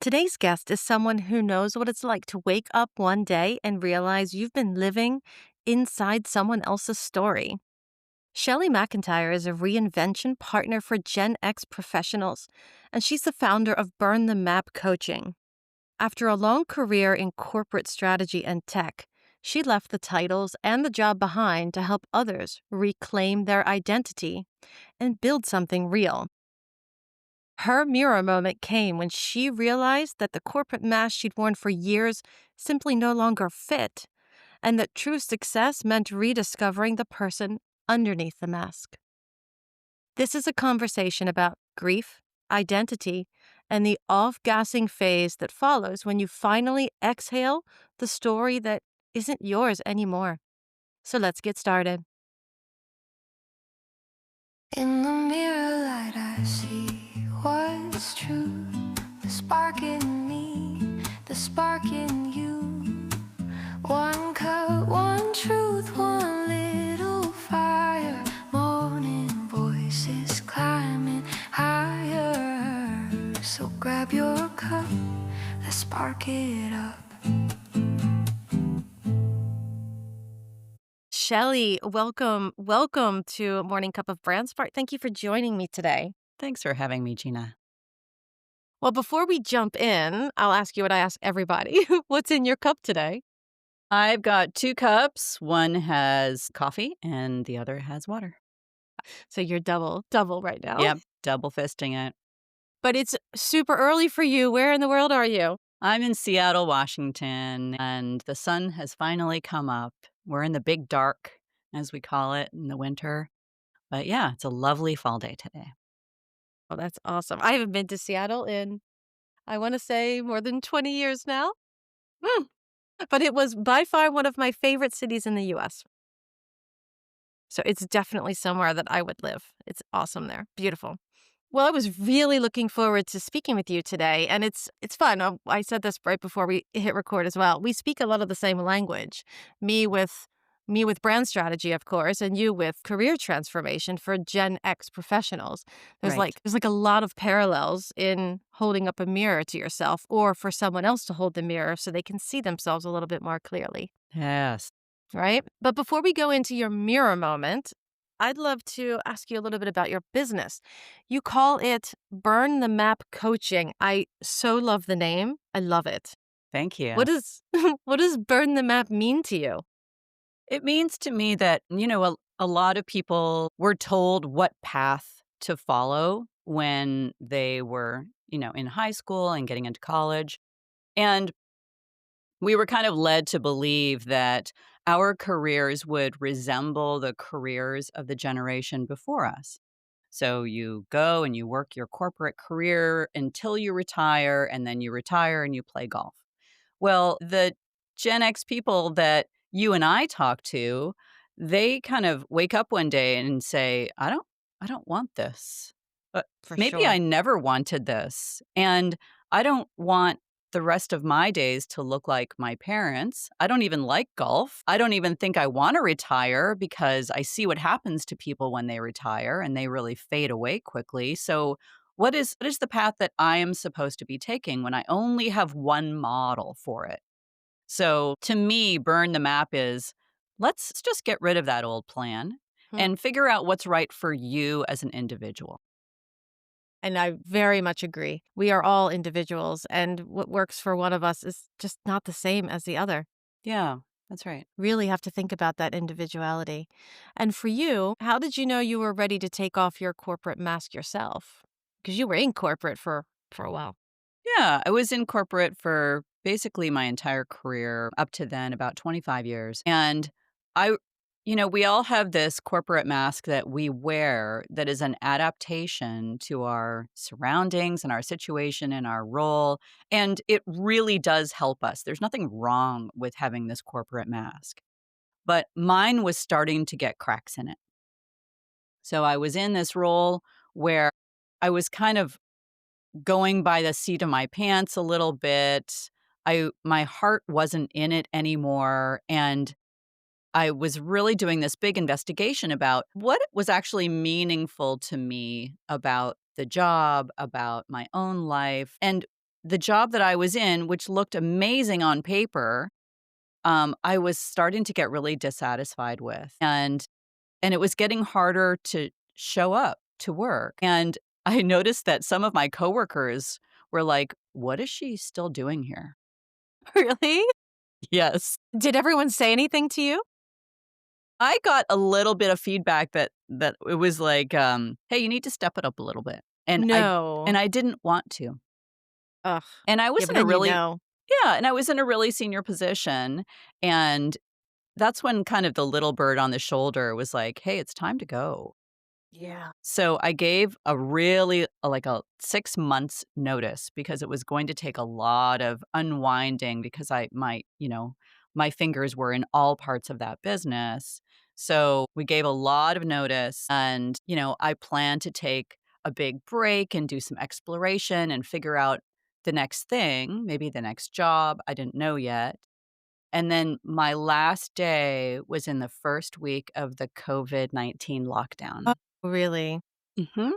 Today's guest is someone who knows what it's like to wake up one day and realize you've been living inside someone else's story. Shelley McIntyre is a reinvention partner for Gen X professionals, and she's the founder of Burn the Map Coaching. After a long career in corporate strategy and tech, she left the titles and the job behind to help others reclaim their identity and build something real. Her mirror moment came when she realized that the corporate mask she'd worn for years simply no longer fit, and that true success meant rediscovering the person underneath the mask. This is a conversation about grief, identity, and the off-gassing phase that follows when you finally exhale the story that isn't yours anymore. So let's get started. In the mirror light I see what's true. The spark in me, the spark in you. One cup, one truth, one little fire. Morning voices climbing higher. So grab your cup, let's spark it up. Shelley, welcome to Morning Cup of Brand Spark. Thank you for joining me today. Thanks for having me, Gina. Well, before we jump in, I'll ask you what I ask everybody. What's in your cup today? I've got 2 cups. One has coffee and the other has water. So you're double right now. Yep, double fisting it. But it's super early for you. Where in the world are you? I'm in Seattle, Washington, and the sun has finally come up. We're in the big dark, as we call it, in the winter. But yeah, it's a lovely fall day today. Oh, that's awesome. I haven't been to Seattle in, I want to say, more than 20 years now. Hmm. But it was by far one of my favorite cities in the U.S. So it's definitely somewhere that I would live. It's awesome there. Beautiful. Well, I was really looking forward to speaking with you today, and it's fun. I said this right before we hit record as well. We speak a lot of the same language. Me with brand strategy, of course, and you with career transformation for Gen X professionals. There's Right. like a lot of parallels in holding up a mirror to yourself, or for someone else to hold the mirror so they can see themselves a little bit more clearly. Yes. Right? But before we go into your mirror moment, I'd love to ask you a little bit about your business. You call it Burn the Map Coaching. I so love the name. I love it. Thank What you. does what does Burn the Map mean to you? It means to me that, a lot of people were told what path to follow when they were, in high school and getting into college. And we were kind of led to believe that our careers would resemble the careers of the generation before us. So you go and you work your corporate career until you retire, and then you retire and you play golf. Well, the Gen X people that you and I talk to, they kind of wake up one day and say, I don't want this. But For maybe I sure. never wanted this. And I don't want the rest of my days to look like my parents. I don't even like golf. I don't even think I want to retire because I see what happens to people when they retire and they really fade away quickly. So what is the path that I am supposed to be taking when I only have one model for it? So to me, burn the map is let's just get rid of that old plan Hmm. and figure out what's right for you as an individual. And I very much agree. We are all individuals, and what works for one of us is just not the same as the other. Yeah, that's right. Really have to think about that individuality. And for you, how did you know you were ready to take off your corporate mask yourself? Because you were in corporate for a while. Yeah, I was in corporate for basically my entire career up to then, about 25 years. And I, we all have this corporate mask that we wear that is an adaptation to our surroundings and our situation and our role. And it really does help us. There's nothing wrong with having this corporate mask. But mine was starting to get cracks in it. So I was in this role where I was kind of going by the seat of my pants a little bit. My heart wasn't in it anymore, and I was really doing this big investigation about what was actually meaningful to me about the job, about my own life. And the job that I was in, which looked amazing on paper, I was starting to get really dissatisfied with, and it was getting harder to show up to work, and I noticed that some of my coworkers were like, "What is she still doing here?" Really? Yes. Did everyone say anything to you? I got a little bit of feedback that it was like, "Hey, you need to step it up a little bit." And No. I didn't want to. Ugh. And I Yeah, was but in a then you really know. Yeah, and I was in a really senior position, and that's when kind of the little bird on the shoulder was like, "Hey, it's time to go." Yeah. So I gave a really like a 6 months notice because it was going to take a lot of unwinding because my fingers were in all parts of that business. So we gave a lot of notice and, I planned to take a big break and do some exploration and figure out the next thing, maybe the next job. I didn't know yet. And then my last day was in the first week of the COVID-19 Oh, lockdown. really? Mhm.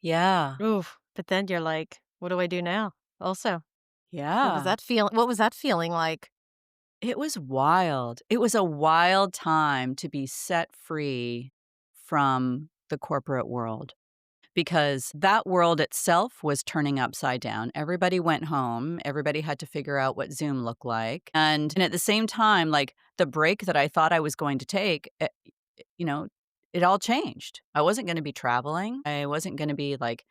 Yeah. Oof. But then you're like, "What do I do now?" Also, Yeah. what was that feeling like? It was wild. It was a wild time to be set free from the corporate world because that world itself was turning upside down. Everybody went home. Everybody had to figure out what Zoom looked like. And at the same time, like the break that I thought I was going to take, you know, it all changed. I wasn't going to be traveling. I wasn't going to be like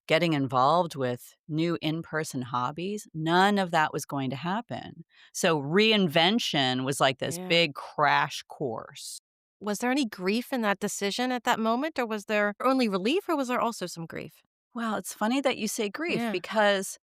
getting involved with new in-person hobbies. None of that was going to happen. So reinvention was like this Yeah. big crash course. Was there any grief in that decision at that moment, or was there only relief, or was there also some grief? Well, it's funny that you say grief Yeah. because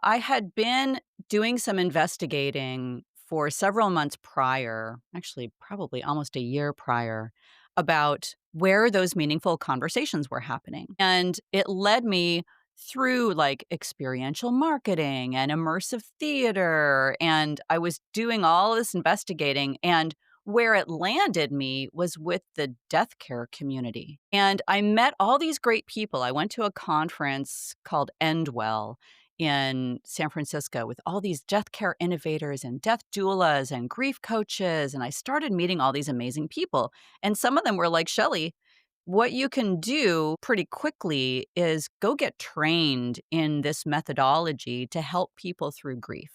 I had been doing some investigating for several months prior, actually, probably almost a year prior, about where those meaningful conversations were happening. And it led me through like experiential marketing and immersive theater. And I was doing all this investigating. And where it landed me was with the death care community. And I met all these great people. I went to a conference called Endwell in San Francisco with all these death care innovators and death doulas and grief coaches. And I started meeting all these amazing people. And some of them were like, Shelley, what you can do pretty quickly is go get trained in this methodology to help people through grief.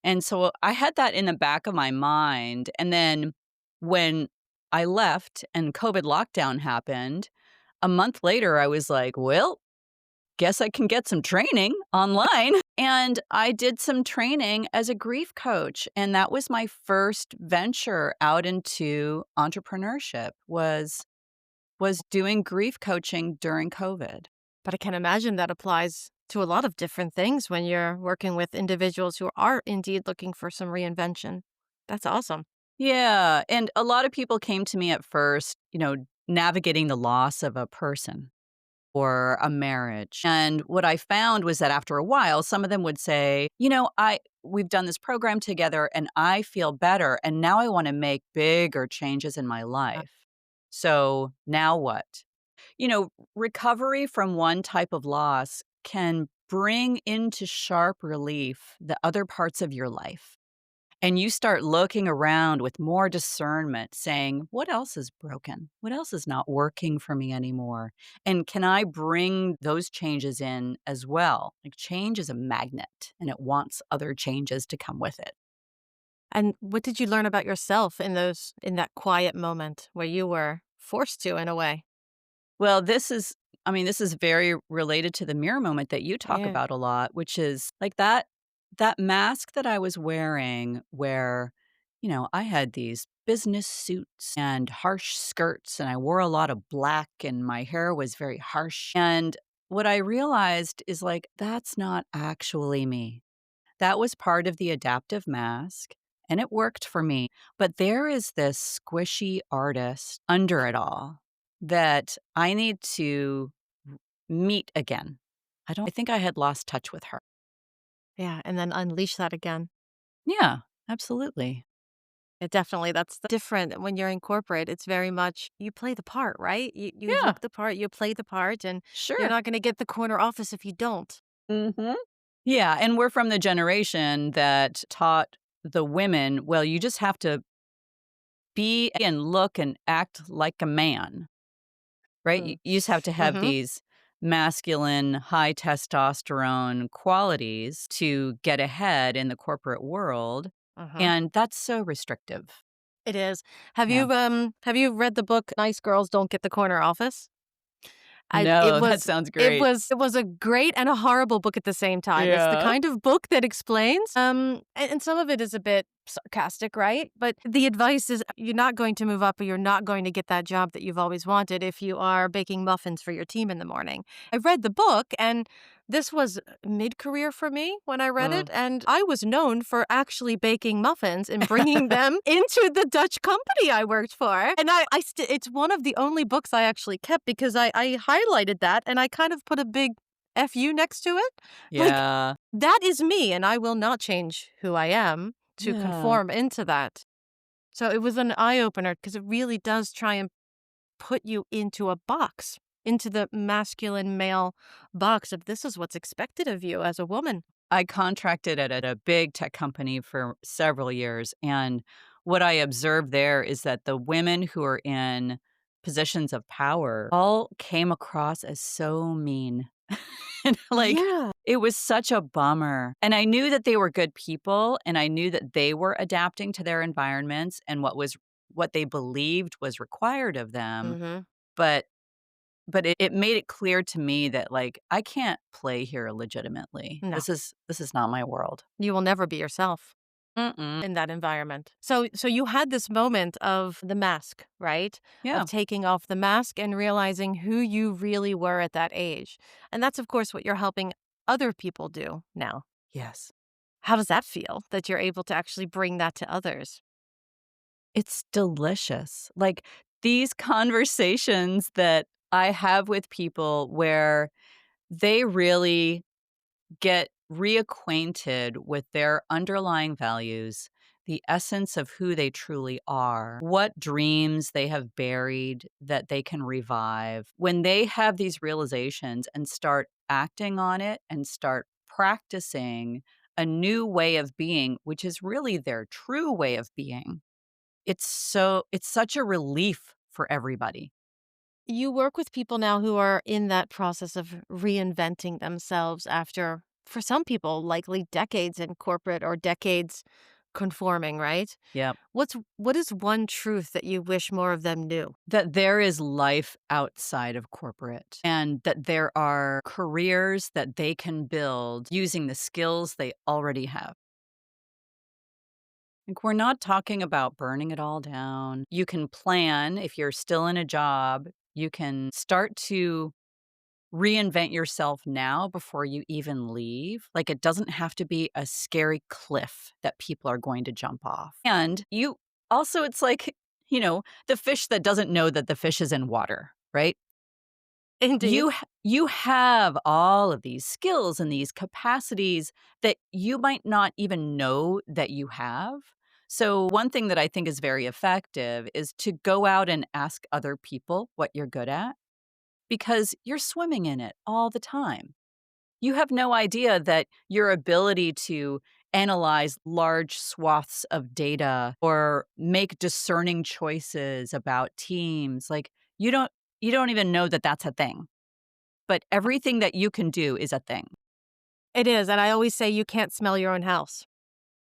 And so I had that in the back of my mind. And then when I left and COVID lockdown happened, a month later, I was like, well, guess I can get some training online. And I did some training as a grief coach. And that was my first venture out into entrepreneurship was doing grief coaching during COVID. But I can imagine that applies to a lot of different things when you're working with individuals who are indeed looking for some reinvention. That's awesome. Yeah. And a lot of people came to me at first, navigating the loss of a person or a marriage. And what I found was that after a while, some of them would say, we've done this program together and I feel better. And now I want to make bigger changes in my life. So now what? Recovery from one type of loss can bring into sharp relief the other parts of your life. And you start looking around with more discernment, saying, what else is broken? What else is not working for me anymore? And can I bring those changes in as well? Like change is a magnet and it wants other changes to come with it. And what did you learn about yourself in that quiet moment where you were forced to in a way? Well, this is very related to the mirror moment that you talk Yeah. about a lot, which is like that mask that I was wearing where, I had these business suits and harsh skirts and I wore a lot of black and my hair was very harsh. And what I realized is like that's not actually me. That was part of the adaptive mask and it worked for me. But there is this squishy artist under it all that I need to meet again. I think I had lost touch with her. Yeah, and then unleash that again. Yeah, absolutely. Definitely, that's different when you're in corporate. It's very much you play the part, right? You Yeah, look the part, you play the part, and you're sure. not going to get the corner office if you don't. Mhm. Yeah, and we're from the generation that taught the women, well, you just have to be and look and act like a man, right? You Mm. you just have to have Mhm. these masculine, high testosterone qualities to get ahead in the corporate world, Mhm. and that's so restrictive. It is. Yeah. Have you read the book Nice Girls Don't Get the Corner Office? I it No, that was sounds it great. was it was a great and a horrible book at the same time. It's the Yeah. kind of book that explains, and some of it is a bit sarcastic, right? But the advice is you're not going to move up or you're not going to get that job that you've always wanted if you are baking muffins for your team in the morning. I read the book and this was mid-career for me when I read it, Mm. and I was known for actually baking muffins and bringing them into the Dutch company I worked for. And it's one of the only books I actually kept because I highlighted that and I kind of put a big FU next to it. Like, Yeah. that is me, and I will not change who I am to Yeah. conform into that. So it was an eye opener because it really does try and put you into a box, into the masculine male box of this is what's expected of you as a woman. I contracted at a big tech company for several years, and what I observed there is that the women who are in positions of power all came across as so mean. And, like, Yeah. it was such a bummer, and I knew that they were good people, and I knew that they were adapting to their environments and what they believed was required of them, Mhm. but it made it clear to me that, like, I can't play here legitimately. No, This is not my world. you will never be yourself Mm-mm. in that environment. So you had this moment of the mask, right? Of Yeah. taking off the mask and realizing who you really were at that age. And that's of course what you're helping other people do now. Yes. How does that feel that you're able to actually bring that to others? It's delicious. Like, these conversations that I have with people where they really get reacquainted with their underlying values, the essence of who they truly are, what dreams they have buried that they can revive. When they have these realizations and start acting on it and start practicing a new way of being, which is really their true way of being, it's such a relief for everybody. You work with people now who are in that process of reinventing themselves after, for some people, likely decades in corporate or decades conforming, right? Yep. What is one truth that you wish more of them knew? That there is life outside of corporate and that there are careers that they can build using the skills they already have. Like, we're not talking about burning it all down. You can plan if you're still in a job, you can start to reinvent yourself now before you even leave. Like, it doesn't have to be a scary cliff that people are going to jump off. And you also, it's like, the fish that doesn't know that the fish is in water, right? Indeed. You have all of these skills and these capacities that you might not even know that you have. So one thing that I think is very effective is to go out and ask other people what you're good at because you're swimming in it all the time. You have no idea that your ability to analyze large swaths of data or make discerning choices about teams, like, you don't even know that that's a thing, but everything that you can do is a thing. It is, and I always say you can't smell your own house.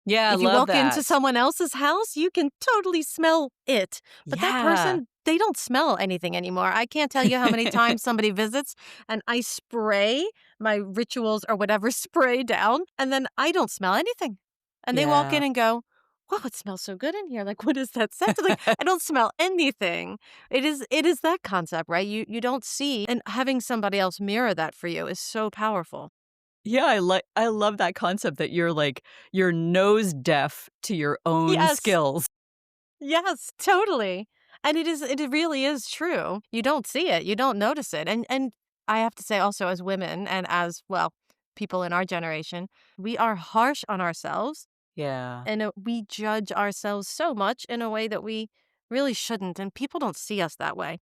Yeah, I If you love walk into that. someone else's house, you can totally smell it. But that Yeah. person, they don't smell anything anymore. I can't tell you how many times somebody visits and I spray my rituals or whatever spray down, and then I don't smell anything. And they walk Yeah. in and go, wow, it smells so good in here. Like, what is that scent? Like, I don't smell anything. It is that concept, right? You don't see, and having somebody else mirror that for you is so powerful. Yeah, I love that concept that you're nose deaf to your own Yes. skills. Yes, totally. And it really is true. You don't see it, you don't notice it. And I have to say also as women and as, well, people in our generation, we are harsh on ourselves Yeah. And we judge ourselves so much in a way that we really shouldn't, and people don't see us that way.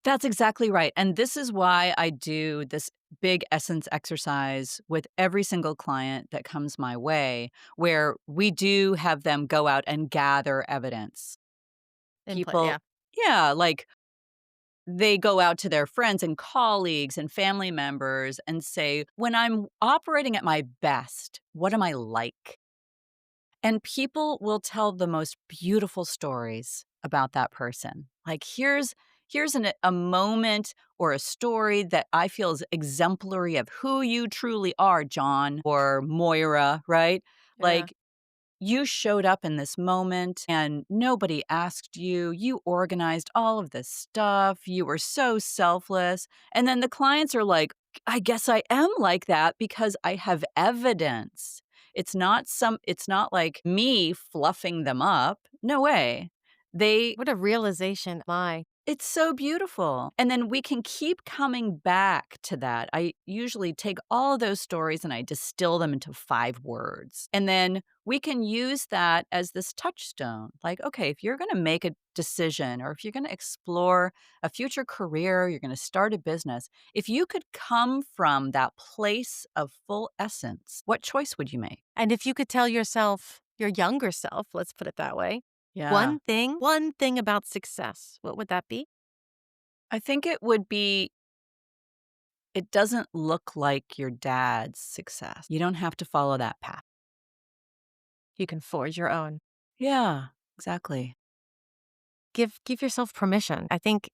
That's exactly right, and this is why I do this big essence exercise with every single client that comes my way, where we do have them go out and gather evidence. Input, People yeah. Yeah, like, they go out to their friends and colleagues and family members and say, "When I'm operating at my best, what am I like?" And people will tell the most beautiful stories about that person. Like, here's a moment or a story that I feel is exemplary of who you truly are, John or Moira, right? Yeah. Like, you showed up in this moment and nobody asked you. You organized all of this stuff. You were so selfless. And then the clients are like, I guess I am like that because I have evidence. It's not like me fluffing them up. No way. They What a realization. My. It's so beautiful. And then we can keep coming back to that. I usually take all of those stories and I distill them into 5 words. And then we can use that as this touchstone. Like, okay, if you're going to make a decision or if you're going to explore a future career, you're going to start a business, if you could come from that place of full essence, what choice would you make? And if you could tell yourself, your younger self, let's put it that way, Yeah. one thing about success, what would that be? I think it would be it doesn't look like your dad's success. You don't have to follow that path. You can forge your own. Yeah, exactly. Give yourself permission. I think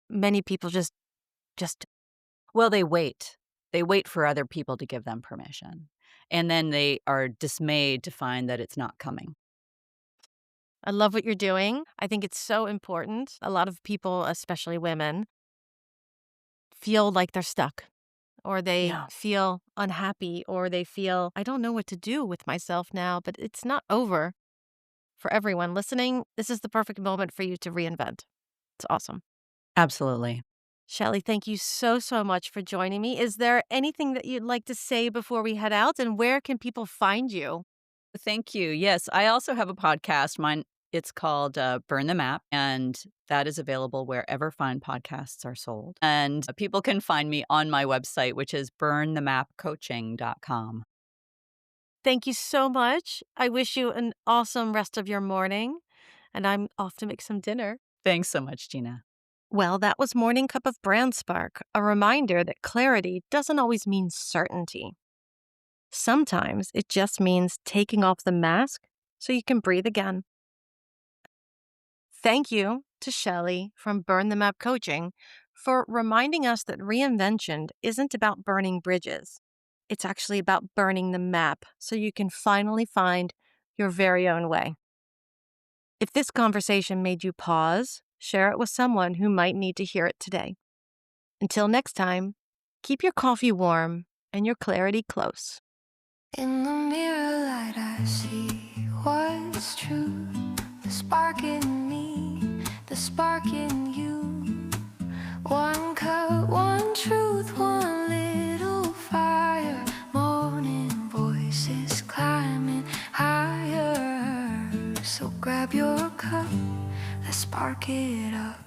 many people just Well, they wait. They wait for other people to give them permission. And then they are dismayed to find that it's not coming. I love what you're doing. I think it's so important. A lot of people, especially women, feel like they're stuck or they Yeah. feel unhappy or they feel, I don't know what to do with myself now, but it's not over. For everyone listening, this is the perfect moment for you to reinvent. It's awesome. Absolutely. Shelley, thank you so, so much for joining me. Is there anything that you'd like to say before we head out? And where can people find you? Thank you. Yes, I also have a podcast. It's called Burn the Map, and that is available wherever fine podcasts are sold. And people can find me on my website, which is burnthemapcoaching.com. Thank you so much. I wish you an awesome rest of your morning. And I'm off to make some dinner. Thanks so much, Gina. Well, that was Morning Cup of Brand Spark, a reminder that clarity doesn't always mean certainty. Sometimes it just means taking off the mask so you can breathe again. Thank you to Shelley from Burn the Map Coaching for reminding us that reinvention isn't about burning bridges. It's actually about burning the map so you can finally find your very own way. If this conversation made you pause, share it with someone who might need to hear it today. Until next time, keep your coffee warm and your clarity close. In the mirror light I see what's true. The spark in me, the spark in you. One cup, one truth, one little fire. Morning voices climbing higher. So grab your cup, let's spark it up.